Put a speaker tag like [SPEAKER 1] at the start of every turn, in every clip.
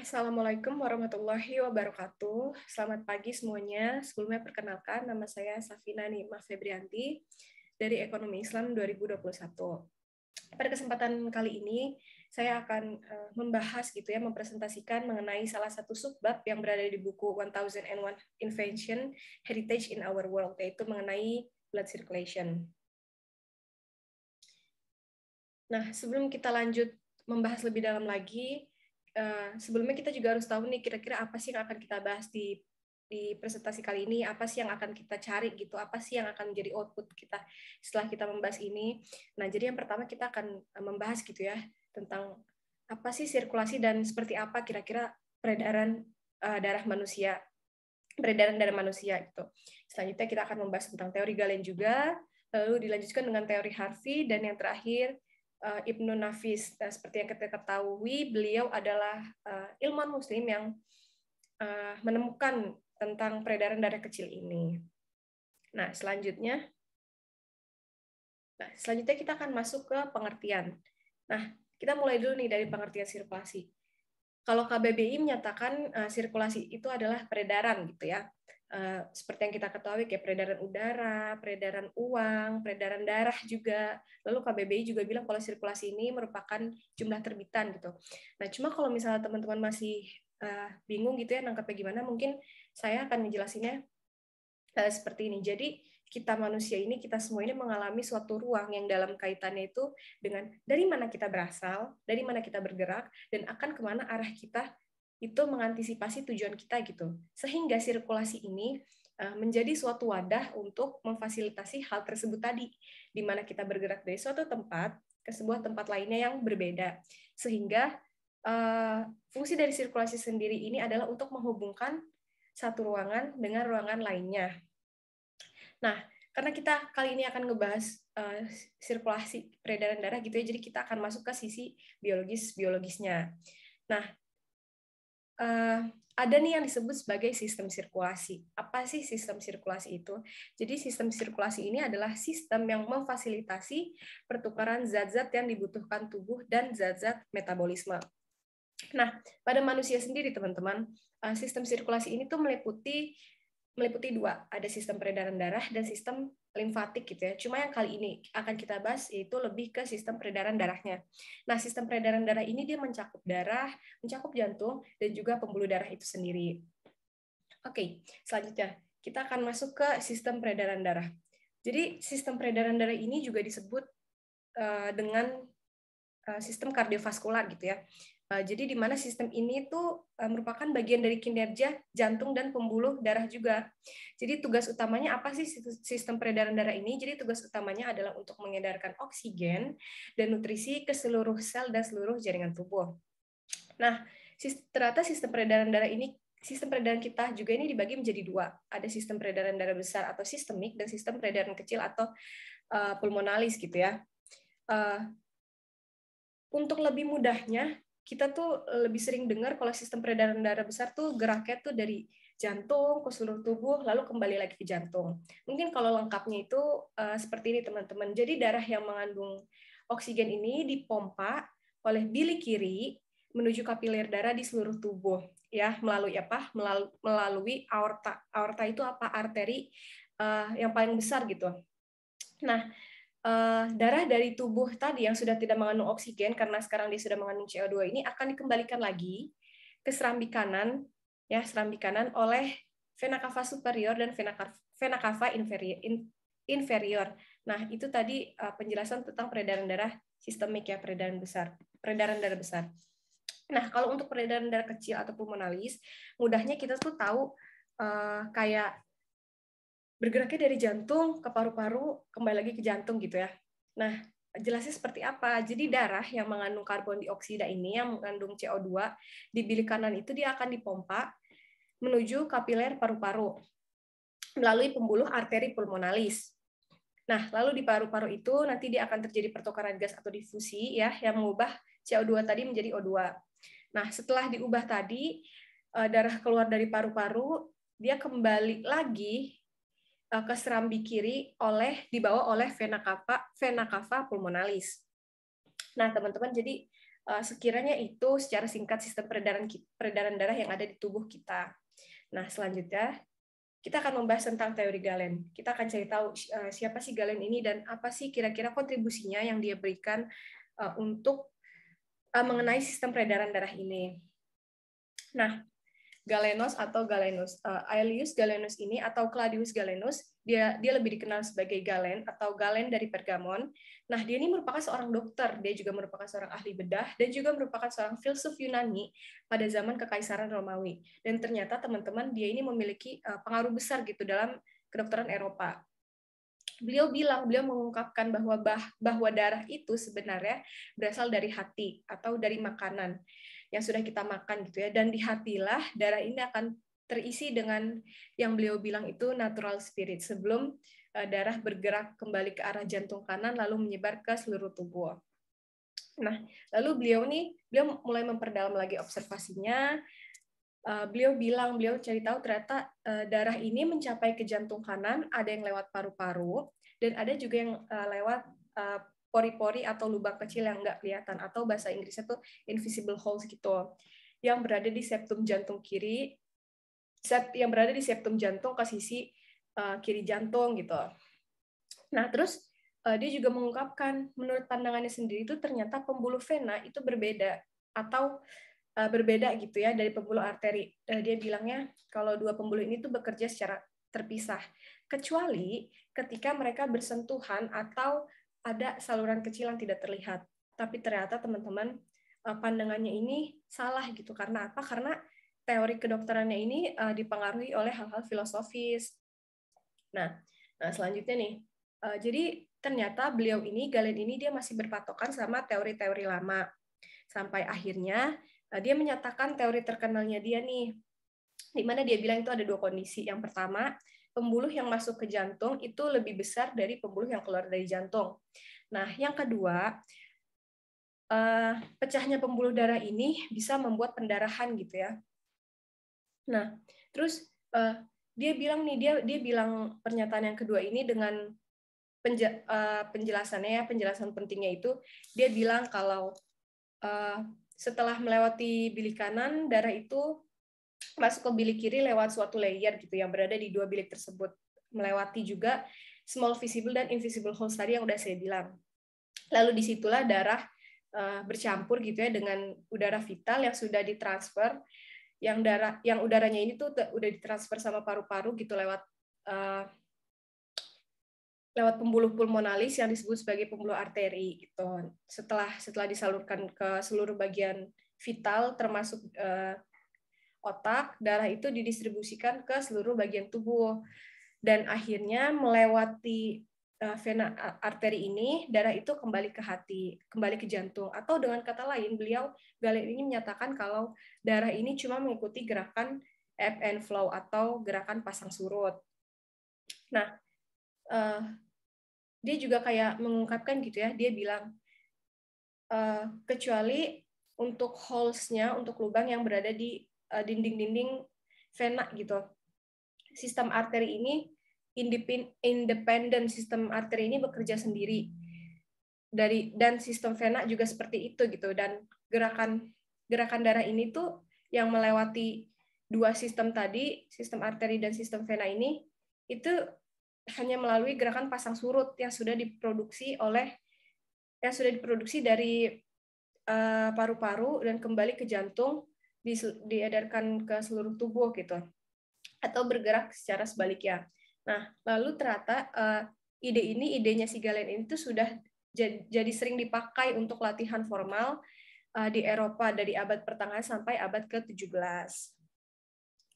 [SPEAKER 1] Assalamualaikum warahmatullahi wabarakatuh. Selamat pagi semuanya. Sebelumnya perkenalkan, nama saya Safina Nima Febrianti dari Ekonomi Islam 2021. Pada kesempatan kali ini, saya akan membahas mempresentasikan mengenai salah satu subbab yang berada di buku 1001 Invention Heritage in Our World, yaitu mengenai blood circulation. Nah, sebelum kita lanjut membahas lebih dalam lagi, sebelumnya kita juga harus tahu nih kira-kira apa sih yang akan kita bahas di presentasi kali ini, apa sih yang akan kita cari gitu, apa sih yang akan menjadi output kita setelah kita membahas ini. Nah, jadi yang pertama kita akan membahas gitu ya tentang apa sih sirkulasi dan seperti apa kira-kira peredaran darah manusia, peredaran darah manusia gitu. Selanjutnya kita akan membahas tentang teori Galen juga, lalu dilanjutkan dengan teori Harvey, dan yang terakhir Ibnu Nafis. Seperti yang kita ketahui, beliau adalah ilmuwan muslim yang menemukan tentang peredaran darah kecil ini. Nah, selanjutnya kita akan masuk ke pengertian. Nah, kita mulai dulu nih dari pengertian sirkulasi. Kalau KBBI menyatakan sirkulasi itu adalah peredaran gitu ya. Seperti yang kita ketahui kayak peredaran udara, peredaran uang, peredaran darah juga. Lalu KBBI juga bilang kalau sirkulasi ini merupakan jumlah terbitan gitu. Nah, cuma kalau misalnya teman-teman masih bingung gitu ya nangkapnya gimana, mungkin saya akan menjelasinnya seperti ini. Jadi kita manusia ini, kita semua ini mengalami suatu ruang yang dalam kaitannya itu dengan dari mana kita berasal, dari mana kita bergerak, dan akan kemana arah kita itu mengantisipasi tujuan kita gitu. Sehingga sirkulasi ini menjadi suatu wadah untuk memfasilitasi hal tersebut tadi, di mana kita bergerak dari suatu tempat ke sebuah tempat lainnya yang berbeda. Sehingga fungsi dari sirkulasi sendiri ini adalah untuk menghubungkan satu ruangan dengan ruangan lainnya. Nah, karena kita kali ini akan ngebahas sirkulasi peredaran darah gitu ya, jadi kita akan masuk ke sisi biologisnya. Nah, ada nih yang disebut sebagai sistem sirkulasi. Apa sih sistem sirkulasi itu? Jadi sistem sirkulasi ini adalah sistem yang memfasilitasi pertukaran zat-zat yang dibutuhkan tubuh dan zat-zat metabolisme. Nah, pada manusia sendiri teman-teman, sistem sirkulasi ini tuh meliputi dua, ada sistem peredaran darah dan sistem limfatik gitu ya. Cuma yang kali ini akan kita bahas yaitu lebih ke sistem peredaran darahnya. Nah, sistem peredaran darah ini dia mencakup darah, mencakup jantung, dan juga pembuluh darah itu sendiri. Oke, selanjutnya kita akan masuk ke sistem peredaran darah. Jadi sistem peredaran darah ini juga disebut dengan sistem kardiovaskular gitu ya. Jadi di mana sistem ini tuh merupakan bagian dari kinerja jantung dan pembuluh darah juga. Jadi tugas utamanya apa sih sistem peredaran darah ini? Jadi tugas utamanya adalah untuk mengedarkan oksigen dan nutrisi ke seluruh sel dan seluruh jaringan tubuh. Nah, ternyata sistem peredaran darah ini, sistem peredaran kita juga ini dibagi menjadi dua. Ada sistem peredaran darah besar atau sistemik dan sistem peredaran kecil atau pulmonalis gitu ya. Untuk lebih mudahnya, kita tuh lebih sering dengar kalau sistem peredaran darah besar tuh geraknya tuh dari jantung ke seluruh tubuh, lalu kembali lagi ke jantung. Mungkin kalau lengkapnya itu seperti ini teman-teman. Jadi darah yang mengandung oksigen ini dipompa oleh bilik kiri menuju kapiler darah di seluruh tubuh, ya melalui apa? Melalui aorta. Aorta itu apa? Arteri yang paling besar gitu. Nah, darah dari tubuh tadi yang sudah tidak mengandung oksigen karena sekarang dia sudah mengandung CO2 ini akan dikembalikan lagi ke serambi kanan, ya serambi kanan oleh vena cava superior dan vena cava inferior. Nah, itu tadi penjelasan tentang peredaran darah sistemik ya, peredaran darah besar. Nah, kalau untuk peredaran darah kecil atau pulmonalis, mudahnya kita tuh tahu kayak bergeraknya dari jantung ke paru-paru, kembali lagi ke jantung gitu ya. Nah, jelasnya seperti apa? Jadi darah yang mengandung karbon dioksida ini, yang mengandung CO2, di bilik kanan itu dia akan dipompa menuju kapiler paru-paru melalui pembuluh arteri pulmonalis. Nah, lalu di paru-paru itu nanti dia akan terjadi pertukaran gas atau difusi ya, yang mengubah CO2 tadi menjadi O2. Nah, setelah diubah tadi, darah keluar dari paru-paru, dia kembali lagi ke serambi kiri dibawa oleh vena cava pulmonalis. Nah, teman-teman, jadi sekiranya itu secara singkat sistem peredaran darah yang ada di tubuh kita. Nah, selanjutnya kita akan membahas tentang teori Galen. Kita akan cari tahu siapa sih Galen ini dan apa sih kira-kira kontribusinya yang dia berikan untuk mengenai sistem peredaran darah ini. Nah, Galenus atau Galenus, Aelius Galenus ini atau Claudius Galenus, dia lebih dikenal sebagai Galen atau Galen dari Pergamon. Nah, dia ini merupakan seorang dokter, dia juga merupakan seorang ahli bedah dan juga merupakan seorang filsuf Yunani pada zaman Kekaisaran Romawi. Dan ternyata teman-teman dia ini memiliki pengaruh besar gitu dalam kedokteran Eropa. Beliau mengungkapkan bahwa darah itu sebenarnya berasal dari hati atau dari makanan yang sudah kita makan gitu ya, dan di hatilah darah ini akan terisi dengan yang beliau bilang itu natural spirit sebelum darah bergerak kembali ke arah jantung kanan lalu menyebar ke seluruh tubuh. Nah, lalu beliau mulai memperdalam lagi observasinya. Beliau cari tahu ternyata darah ini mencapai ke jantung kanan, ada yang lewat paru-paru dan ada juga yang lewat pori-pori atau lubang kecil yang nggak kelihatan, atau bahasa Inggrisnya tuh invisible holes gitu, yang berada di septum jantung kiri, yang berada di septum jantung ke sisi kiri jantung gitu. Nah, terus dia juga mengungkapkan menurut pandangannya sendiri itu ternyata pembuluh vena itu berbeda atau berbeda gitu ya dari pembuluh arteri. Dia bilangnya kalau dua pembuluh ini tuh bekerja secara terpisah, kecuali ketika mereka bersentuhan atau ada saluran kecil yang tidak terlihat. Tapi ternyata teman-teman pandangannya ini salah gitu. Karena apa? Karena teori kedokterannya ini dipengaruhi oleh hal-hal filosofis. Nah, selanjutnya nih, jadi ternyata Galen ini dia masih berpatokan sama teori-teori lama. Sampai akhirnya dia menyatakan teori terkenalnya dia nih, di mana dia bilang itu ada dua kondisi. Yang pertama, pembuluh yang masuk ke jantung itu lebih besar dari pembuluh yang keluar dari jantung. Nah, yang kedua, pecahnya pembuluh darah ini bisa membuat pendarahan gitu ya. Nah, terus dia bilang pernyataan yang kedua ini dengan penjelasan pentingnya itu, dia bilang kalau setelah melewati bilik kanan, darah itu masuk ke bilik kiri lewat suatu layer gitu yang berada di dua bilik tersebut, melewati juga small visible dan invisible holes tadi yang udah saya bilang. Lalu disitulah darah bercampur gitu ya dengan udara vital yang sudah ditransfer, yang udaranya ini tuh udah ditransfer sama paru-paru gitu lewat pembuluh pulmonalis yang disebut sebagai pembuluh arteri gitu. Setelah disalurkan ke seluruh bagian vital termasuk otak, darah itu didistribusikan ke seluruh bagian tubuh dan akhirnya melewati vena arteri ini, darah itu kembali ke hati, kembali ke jantung. Atau dengan kata lain, Galen ini menyatakan kalau darah ini cuma mengikuti gerakan ebb and flow atau gerakan pasang surut. Nah, dia juga kayak mengungkapkan gitu ya, dia bilang kecuali untuk holes-nya, untuk lubang yang berada di dinding-dinding vena gitu. Sistem arteri ini independen, sistem arteri ini bekerja sendiri. Dan sistem vena juga seperti itu gitu, dan gerakan darah ini tuh yang melewati dua sistem tadi, sistem arteri dan sistem vena ini, itu hanya melalui gerakan pasang surut yang sudah diproduksi dari paru-paru dan kembali ke jantung, diedarkan ke seluruh tubuh gitu, atau bergerak secara sebaliknya. Nah, lalu ternyata idenya si Galen ini tuh sudah jadi sering dipakai untuk latihan formal di Eropa dari abad pertengahan sampai abad ke-17.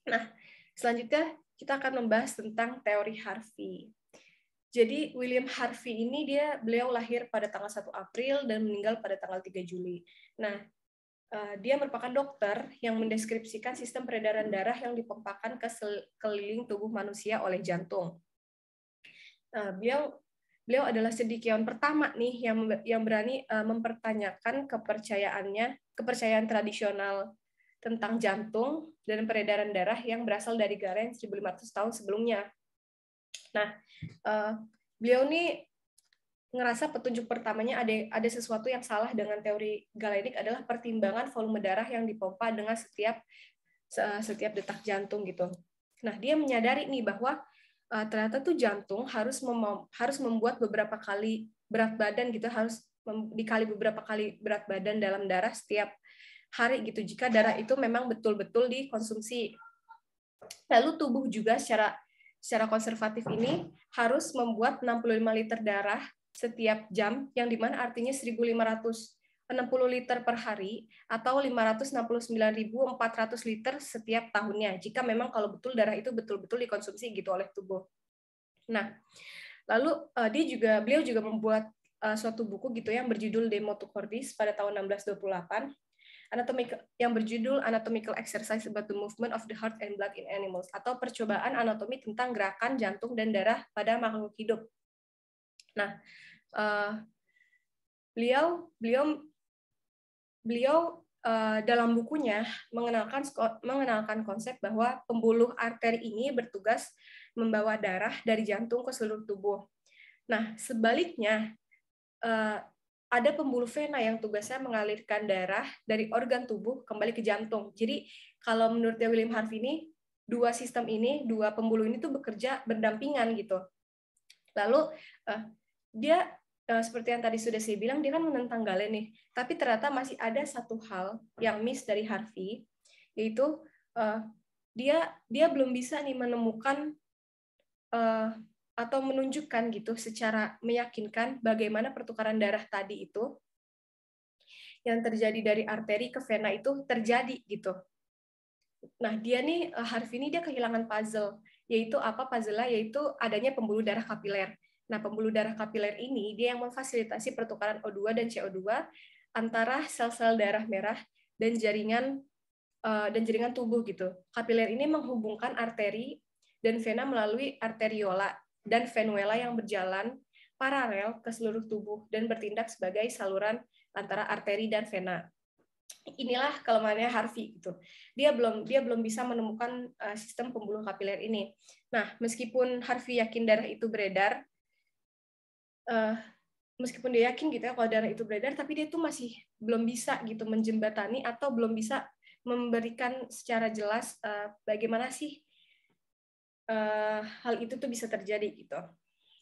[SPEAKER 1] Nah, selanjutnya kita akan membahas tentang teori Harvey. Jadi William Harvey ini beliau lahir pada tanggal 1 April dan meninggal pada tanggal 3 Juli. Nah, dia merupakan dokter yang mendeskripsikan sistem peredaran darah yang dipompakan ke sekeliling tubuh manusia oleh jantung. Beliau adalah cendekiawan pertama nih yang berani mempertanyakan kepercayaan tradisional tentang jantung dan peredaran darah yang berasal dari Galen 1500 tahun sebelumnya. Nah, beliau nih ngerasa petunjuk pertamanya ada sesuatu yang salah dengan teori Galenik adalah pertimbangan volume darah yang dipompa dengan setiap detak jantung gitu. Nah, dia menyadari nih bahwa ternyata tuh jantung harus membuat beberapa kali berat badan gitu, harus dikali beberapa kali berat badan dalam darah setiap hari gitu jika darah itu memang betul-betul dikonsumsi. Lalu tubuh juga secara konservatif ini harus membuat 65 liter darah setiap jam, yang dimana artinya 1.560 liter per hari atau 569.400 liter setiap tahunnya, jika memang kalau betul darah itu betul-betul dikonsumsi gitu oleh tubuh. Nah, lalu beliau juga membuat suatu buku gitu yang berjudul De Motu Cordis pada tahun 1628, yang berjudul Anatomical Exercise about the Movement of the Heart and Blood in Animals, atau percobaan anatomi tentang gerakan jantung dan darah pada makhluk hidup. Nah, beliau dalam bukunya mengenalkan konsep bahwa pembuluh arteri ini bertugas membawa darah dari jantung ke seluruh tubuh. Nah, sebaliknya ada pembuluh vena yang tugasnya mengalirkan darah dari organ tubuh kembali ke jantung. Jadi kalau menurut William Harvey ini, dua pembuluh ini tuh bekerja berdampingan gitu. Lalu dia seperti yang tadi sudah saya bilang, dia kan menentang Galen nih. Tapi ternyata masih ada satu hal yang miss dari Harvey, yaitu dia belum bisa nih menemukan atau menunjukkan gitu secara meyakinkan bagaimana pertukaran darah tadi itu yang terjadi dari arteri ke vena itu terjadi gitu. Nah, Harvey ini dia kehilangan puzzle, yaitu apa puzzle-nya? Yaitu adanya pembuluh darah kapiler. Nah, pembuluh darah kapiler ini dia yang memfasilitasi pertukaran O2 dan CO2 antara sel-sel darah merah dan jaringan tubuh gitu. Kapiler ini menghubungkan arteri dan vena melalui arteriola dan venuela yang berjalan paralel ke seluruh tubuh dan bertindak sebagai saluran antara arteri dan vena. Inilah kelemahannya Harvey gitu. Dia belum bisa menemukan sistem pembuluh kapiler ini. Nah, meskipun Harvey yakin darah itu beredar, meskipun dia yakin gitu ya kalau darah itu beredar, tapi dia tuh masih belum bisa gitu menjembatani atau belum bisa memberikan secara jelas bagaimana sih hal itu tuh bisa terjadi gitu.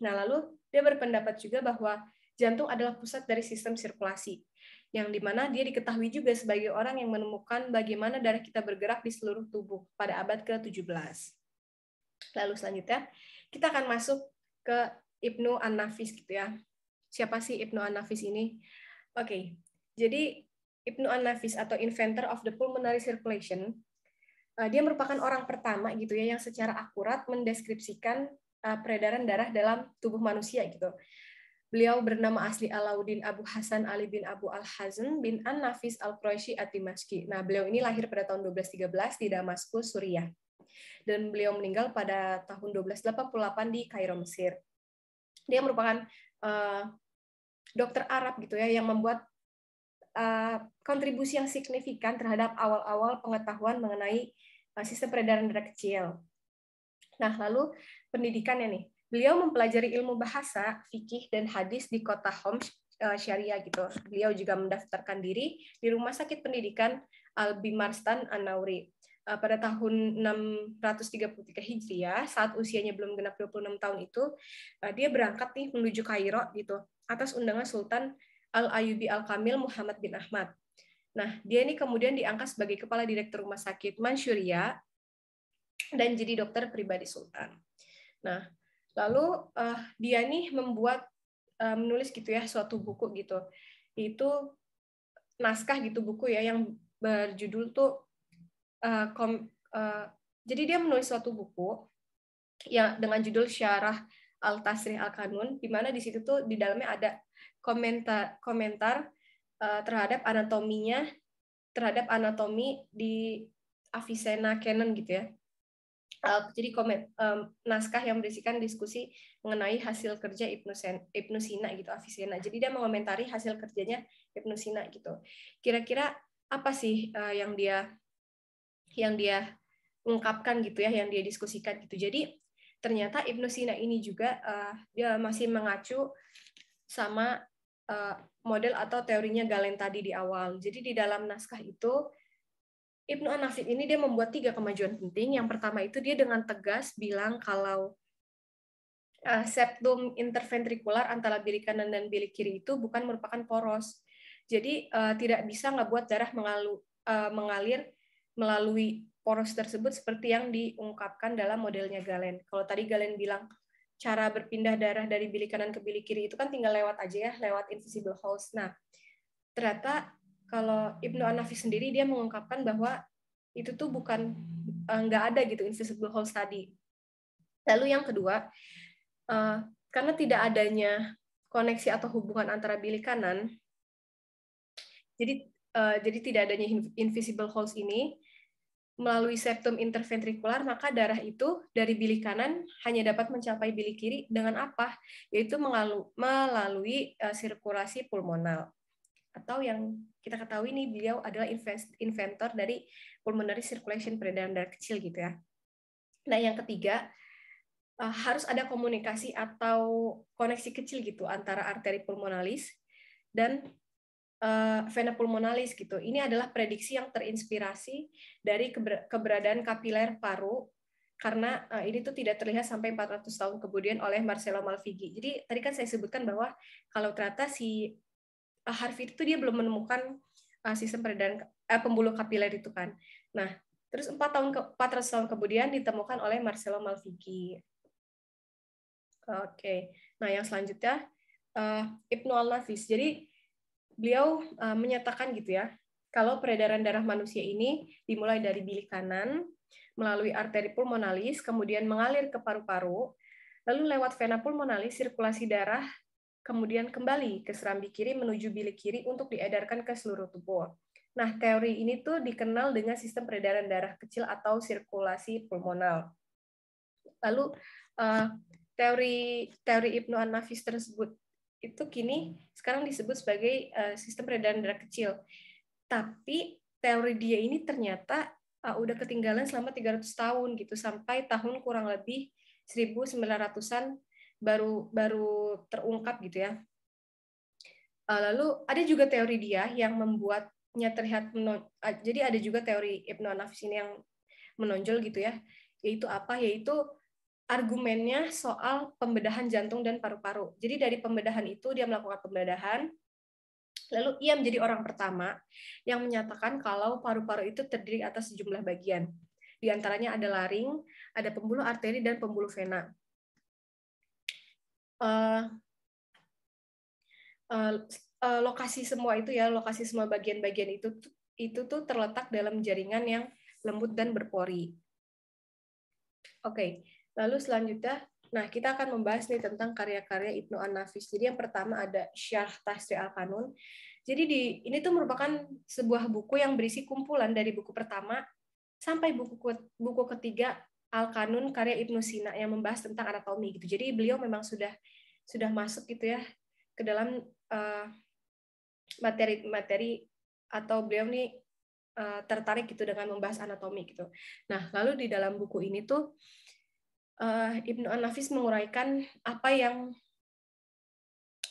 [SPEAKER 1] Nah, lalu dia berpendapat juga bahwa jantung adalah pusat dari sistem sirkulasi, yang dimana dia diketahui juga sebagai orang yang menemukan bagaimana darah kita bergerak di seluruh tubuh pada abad ke-17. Lalu selanjutnya, kita akan masuk ke Ibnu An-Nafis gitu ya. Siapa sih Ibnu An-Nafis ini? Oke, jadi Ibnu An-Nafis atau inventor of the pulmonary circulation, dia merupakan orang pertama gitu ya yang secara akurat mendeskripsikan peredaran darah dalam tubuh manusia gitu. Beliau bernama asli Alauddin Abu Hasan Ali bin Abu Al-Hazm bin An-Nafis Al-Quraisy Ad-Dimashqi. Nah, beliau ini lahir pada tahun 1213 di Damaskus, Suriah. Dan beliau meninggal pada tahun 1288 di Kairo, Mesir. Dia merupakan dokter Arab gitu ya yang membuat kontribusi yang signifikan terhadap awal-awal pengetahuan mengenai sistem peredaran darah kecil. Nah, lalu pendidikannya nih. Beliau mempelajari ilmu bahasa, fikih, dan hadis di kota Homs, Syariah gitu. Beliau juga mendaftarkan diri di Rumah Sakit Pendidikan Al-Bimarstan An-Nauri. Pada tahun 633 Hijriah, saat usianya belum genap 26 tahun itu, dia berangkat nih menuju Kairo gitu, atas undangan Sultan Al-Ayyubi Al-Kamil Muhammad bin Ahmad. Nah, dia ini kemudian diangkat sebagai kepala direktur rumah sakit Manchuria dan jadi dokter pribadi Sultan. Nah, lalu dia nih menulis gitu ya suatu buku gitu. Itu naskah gitu buku ya yang berjudul tuh jadi dia menulis suatu buku yang dengan judul Syarah Al-Tasrih Al-Kanun, di mana di situ tuh di dalamnya ada komentar terhadap anatomi di Avicenna Canon gitu ya. Jadi naskah yang berisikan diskusi mengenai hasil kerja Ibnu Sina gitu, Avicenna. Jadi dia mengomentari hasil kerjanya Ibnu Sina gitu. Kira-kira apa sih yang dia ungkapkan gitu ya, yang dia diskusikan gitu. Jadi ternyata Ibnu Sina ini juga dia masih mengacu sama model atau teorinya Galen tadi di awal. Jadi di dalam naskah itu Ibnu An-Nafis ini dia membuat 3 kemajuan penting. Yang pertama itu dia dengan tegas bilang kalau septum interventrikular antara bilik kanan dan bilik kiri itu bukan merupakan poros. Jadi tidak bisa ngebuat darah mengalir melalui poros tersebut seperti yang diungkapkan dalam modelnya Galen. Kalau tadi Galen bilang cara berpindah darah dari bilik kanan ke bilik kiri itu kan tinggal lewat aja ya, lewat invisible holes. Nah, ternyata kalau Ibnu An-Nafis sendiri dia mengungkapkan bahwa itu tuh bukan nggak ada gitu invisible holes tadi. Lalu yang kedua, karena tidak adanya koneksi atau hubungan antara bilik kanan, jadi tidak adanya invisible holes ini melalui septum interventrikular, maka darah itu dari bilik kanan hanya dapat mencapai bilik kiri dengan apa? Yaitu melalui sirkulasi pulmonal. Atau yang kita ketahui nih, beliau adalah inventor dari pulmonary circulation, peredaran darah kecil gitu ya. Nah, yang ketiga, harus ada komunikasi atau koneksi kecil gitu antara arteri pulmonalis dan vena pulmonalis gitu. Ini adalah prediksi yang terinspirasi dari keberadaan kapiler paru, karena ini tuh tidak terlihat sampai 400 tahun kemudian oleh Marcello Malpighi. Jadi tadi kan saya sebutkan bahwa kalau ternyata si Harvey itu dia belum menemukan sistem peredaran pembuluh kapiler itu kan. Nah, terus 400 tahun kemudian ditemukan oleh Marcello Malpighi. Oke. Nah, yang selanjutnya Ibnu An-Nafis. Jadi beliau menyatakan gitu ya, kalau peredaran darah manusia ini dimulai dari bilik kanan, melalui arteri pulmonalis, kemudian mengalir ke paru-paru, lalu lewat vena pulmonalis, sirkulasi darah, kemudian kembali ke serambi kiri menuju bilik kiri untuk diedarkan ke seluruh tubuh. Nah, teori ini tuh dikenal dengan sistem peredaran darah kecil atau sirkulasi pulmonal. Lalu teori Ibnu An-Nafis tersebut itu kini sekarang disebut sebagai sistem peredaran darah kecil. Tapi teori dia ini ternyata udah ketinggalan selama 300 tahun gitu, sampai tahun kurang lebih 1900-an baru terungkap gitu ya. Lalu ada juga teori dia yang membuatnya terlihat jadi ada juga teori Ibnu An-Nafis ini yang menonjol gitu ya. Yaitu apa? Yaitu argumennya soal pembedahan jantung dan paru-paru. Jadi dari pembedahan itu dia melakukan pembedahan, lalu ia menjadi orang pertama yang menyatakan kalau paru-paru itu terdiri atas sejumlah bagian. Di antaranya ada laring, ada pembuluh arteri dan pembuluh vena. Lokasi semua itu ya, lokasi semua bagian-bagian itu tuh terletak dalam jaringan yang lembut dan berpori. Oke. Lalu selanjutnya, nah kita akan membahas nih tentang karya-karya Ibnu An-Nafis. Jadi yang pertama ada Syarh Tasrih Al-Qanun. Jadi ini tuh merupakan sebuah buku yang berisi kumpulan dari buku pertama sampai buku ketiga Al-Qanun karya Ibnu Sina yang membahas tentang anatomi gitu. Jadi beliau memang sudah masuk gitu ya ke dalam materi atau beliau nih tertarik gitu dengan membahas anatomi gitu. Nah, lalu di dalam buku ini tuh Ibnu An-Nafis menguraikan apa yang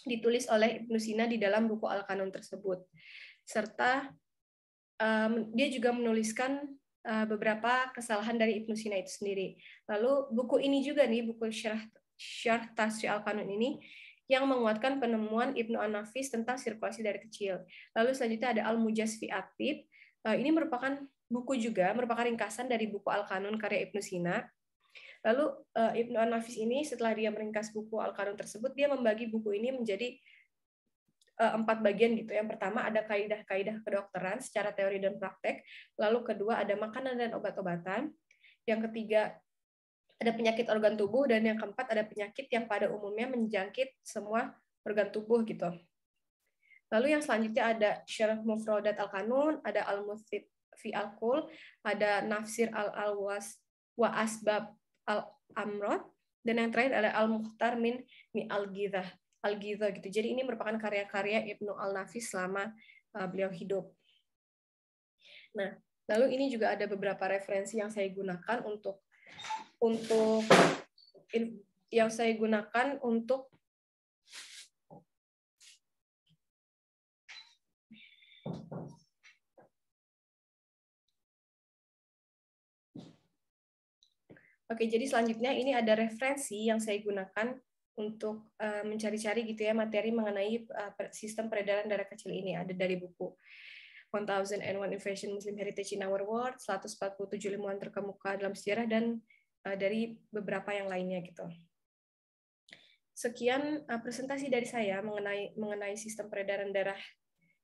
[SPEAKER 1] ditulis oleh Ibnu Sina di dalam buku Al-Qanun tersebut. Serta dia juga menuliskan beberapa kesalahan dari Ibnu Sina itu sendiri. Lalu buku ini juga nih, buku Syarh Tasrih Al-Qanun ini yang menguatkan penemuan Ibnu An-Nafis tentang sirkulasi darah kecil. Lalu selanjutnya ada Al-Mujaz fi At-Tib. Ini merupakan buku juga, merupakan ringkasan dari buku Al-Qanun karya Ibnu Sina. Lalu Ibnu An-Nafis ini setelah dia meringkas buku Al-Qanun tersebut, dia membagi buku ini menjadi 4 bagian gitu. Yang pertama ada kaidah-kaidah kedokteran secara teori dan praktek. Lalu kedua ada makanan dan obat-obatan. Yang ketiga ada penyakit organ tubuh, dan yang keempat ada penyakit yang pada umumnya menjangkit semua organ tubuh gitu. Lalu yang selanjutnya ada Syarh Mufradat Al-Qanun, ada Al-Muthib fi Al-Qul, ada Nafsir Al-Alwas wa Asbab Al-Amrod, dan yang terakhir ada Al-Mukhtar min Al-Ghidhah gitu. Jadi ini merupakan karya-karya Ibnu Al-Nafis selama beliau hidup. Nah, lalu ini juga ada beberapa referensi yang saya gunakan untuk Oke, jadi selanjutnya ini ada referensi yang saya gunakan untuk mencari-cari gitu ya materi mengenai sistem peredaran darah kecil ini. Ada dari buku 1001 Invasion Muslim Heritage in Our World, 147 ilmuwan terkemuka dalam sejarah, dan dari beberapa yang lainnya gitu. Sekian presentasi dari saya mengenai sistem peredaran darah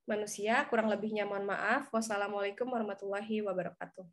[SPEAKER 1] manusia. Kurang lebihnya mohon maaf. Wassalamualaikum warahmatullahi wabarakatuh.